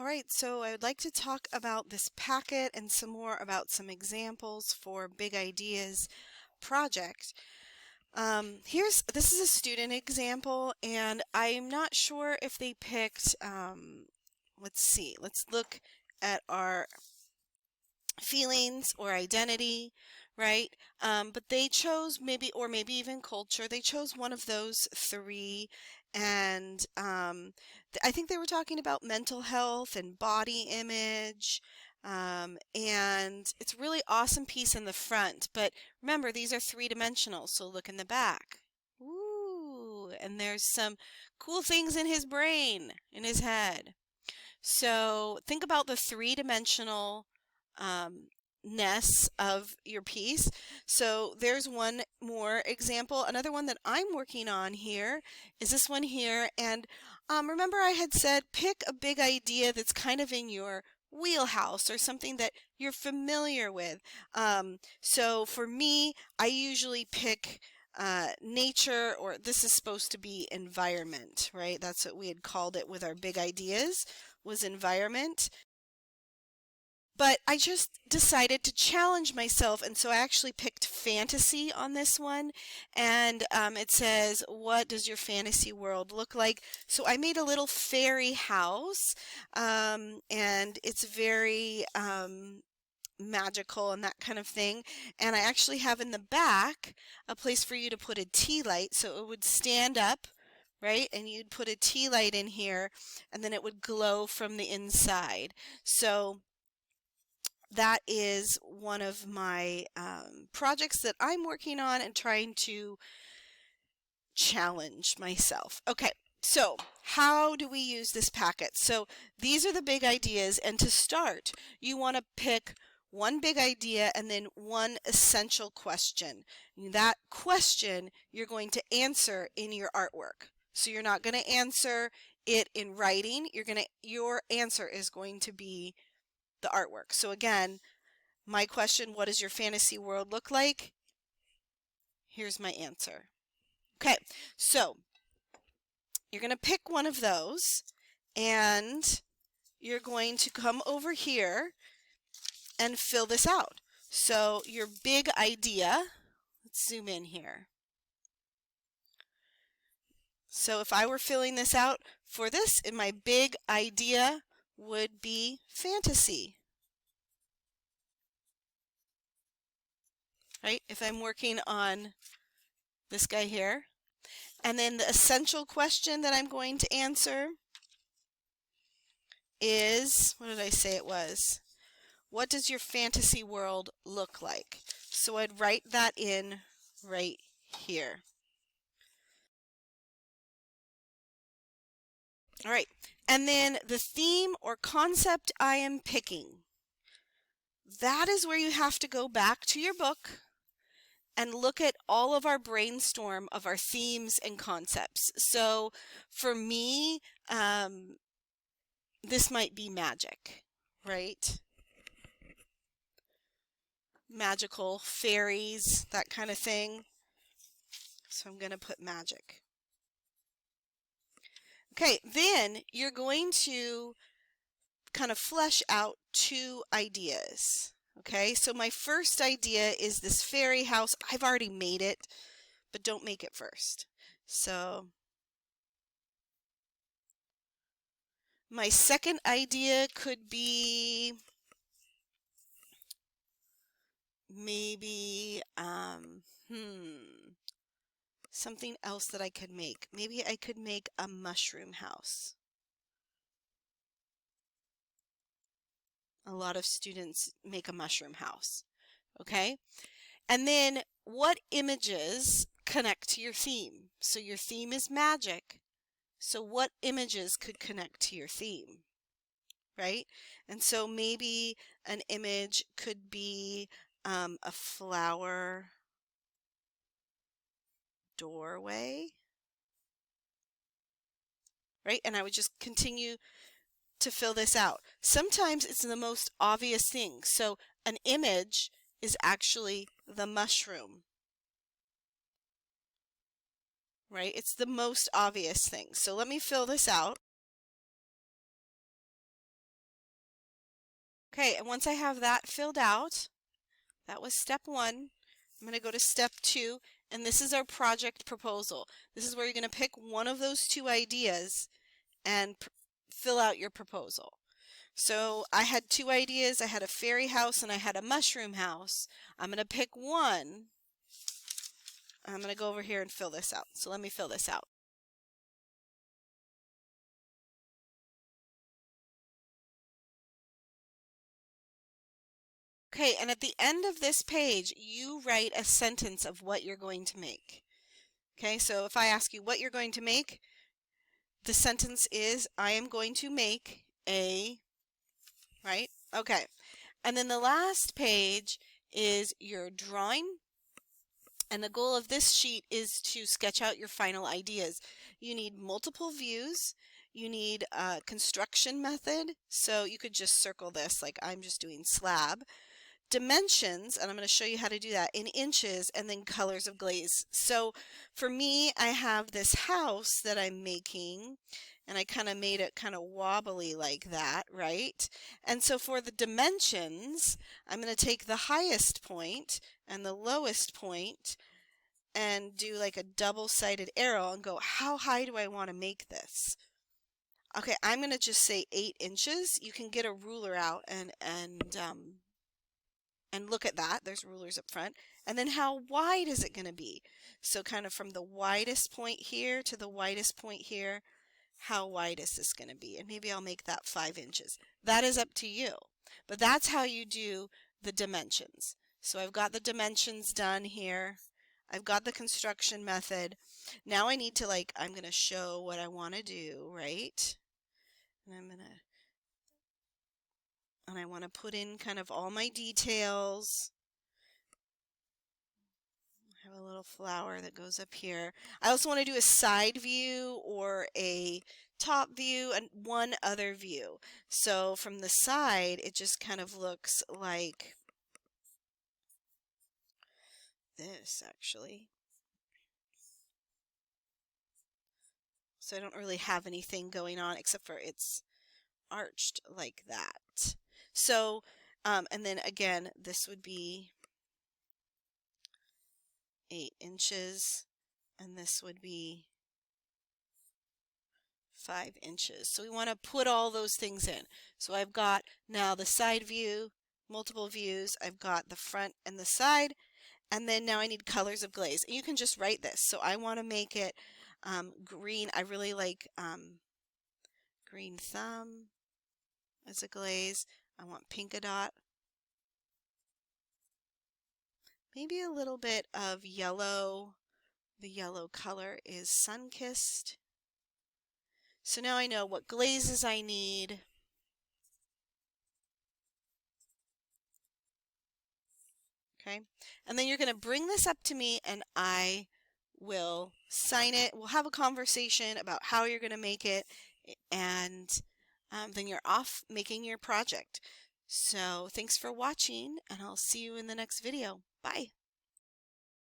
All right, so I would like to talk about this packet and some more about some examples for Big Ideas project. This is a student example, and I'm not sure if they picked, let's see, let's look at our feelings or identity, right? But they chose maybe even culture. They chose one of those three, and I think they were talking about mental health and body image. And it's a really awesome piece in the front, but remember, these are three-dimensional, so look in the back. Ooh, and there's some cool things in his brain, in his head. So think about the three-dimensional ness of your piece. So there's one more example. Another one that I'm working on here is this one here. And remember I had said pick a big idea that's kind of in your wheelhouse or something that you're familiar with. So for me, I usually pick nature, or this is supposed to be environment, right? That's what we had called it with our big ideas, was environment. But I just decided to challenge myself, and so I actually picked fantasy on this one. And it says, what does your fantasy world look like? So I made a little fairy house, and it's very magical and that kind of thing. And I actually have in the back a place for you to put a tea light, so it would stand up, right? And you'd put a tea light in here, and then it would glow from the inside. So that is one of my projects that I'm working on and trying to challenge myself. Okay, so how do we use this packet? So these are the big ideas, and to start, you want to pick one big idea and then one essential question. That question you're going to answer in your artwork. So you're not going to answer it in writing. Your answer is going to be the artwork. So again, my question, what does your fantasy world look like? Here's my answer. Okay, so you're going to pick one of those, and you're going to come over here and fill this out. So your big idea, let's zoom in here. So if I were filling this out for this, my big idea would be fantasy. Right? If I'm working on this guy here. And then the essential question that I'm going to answer is, what did I say it was? What does your fantasy world look like? So I'd write that in right here. All right, and then the theme or concept I am picking. That is where you have to go back to your book and look at all of our brainstorm of our themes and concepts. So for me, this might be magic, right? Magical, fairies, that kind of thing. So I'm going to put magic. Okay, then you're going to kind of flesh out two ideas. Okay, so my first idea is this fairy house. I've already made it, but don't make it first. So my second idea could be maybe something else that I could make. Maybe I could make a mushroom house. A lot of students make a mushroom house. Okay? And then what images connect to your theme? So your theme is magic. So what images could connect to your theme? Right? And so maybe an image could be a flower doorway. Right? And I would just continue to fill this out. Sometimes it's the most obvious thing. So an image is actually the mushroom. Right? It's the most obvious thing. So let me fill this out. Okay, and once I have that filled out, that was step 1. I'm going to go to step 2, and this is our project proposal. This is where you're going to pick one of those 2 ideas and fill out your proposal. So I had 2 ideas. I had a fairy house and I had a mushroom house. I'm going to pick one. I'm going to go over here and fill this out. So let me fill this out. Okay, and at the end of this page, you write a sentence of what you're going to make. Okay, so if I ask you what you're going to make, the sentence is, I am going to make a, right? Okay, and then the last page is your drawing. And the goal of this sheet is to sketch out your final ideas. You need multiple views. You need a construction method. So you could just circle this like I'm just doing slab. Dimensions, and I'm going to show you how to do that, in inches, and then colors of glaze. So for me, I have this house that I'm making, and I kind of made it kind of wobbly like that, right? And so for the dimensions, I'm going to take the highest point and the lowest point and do like a double-sided arrow and go, how high do I want to make this? Okay, I'm going to just say 8 inches. You can get a ruler out and look at that. There's rulers up front. And then how wide is it going to be? So kind of from the widest point here to the widest point here, how wide is this going to be? And maybe I'll make that 5 inches. That is up to you. But that's how you do the dimensions. So I've got the dimensions done here. I've got the construction method. Now I need to I'm going to show what I want to do, right? And I want to put in kind of all my details. I have a little flower that goes up here. I also want to do a side view or a top view and one other view. So from the side, it just kind of looks like this, actually. So I don't really have anything going on except for it's arched like that. So, and then again, this would be 8 inches, and this would be 5 inches. So we want to put all those things in. So I've got now the side view, multiple views, I've got the front and the side, and then now I need colors of glaze. And you can just write this. So I want to make it green. I really like green thumb as a glaze. I want Pinkadot. Maybe a little bit of yellow. The yellow color is Sunkissed. So now I know what glazes I need. Okay, and then you're going to bring this up to me and I will sign it. We'll have a conversation about how you're going to make it, and then you're off making your project. So thanks for watching, and I'll see you in the next video. Bye.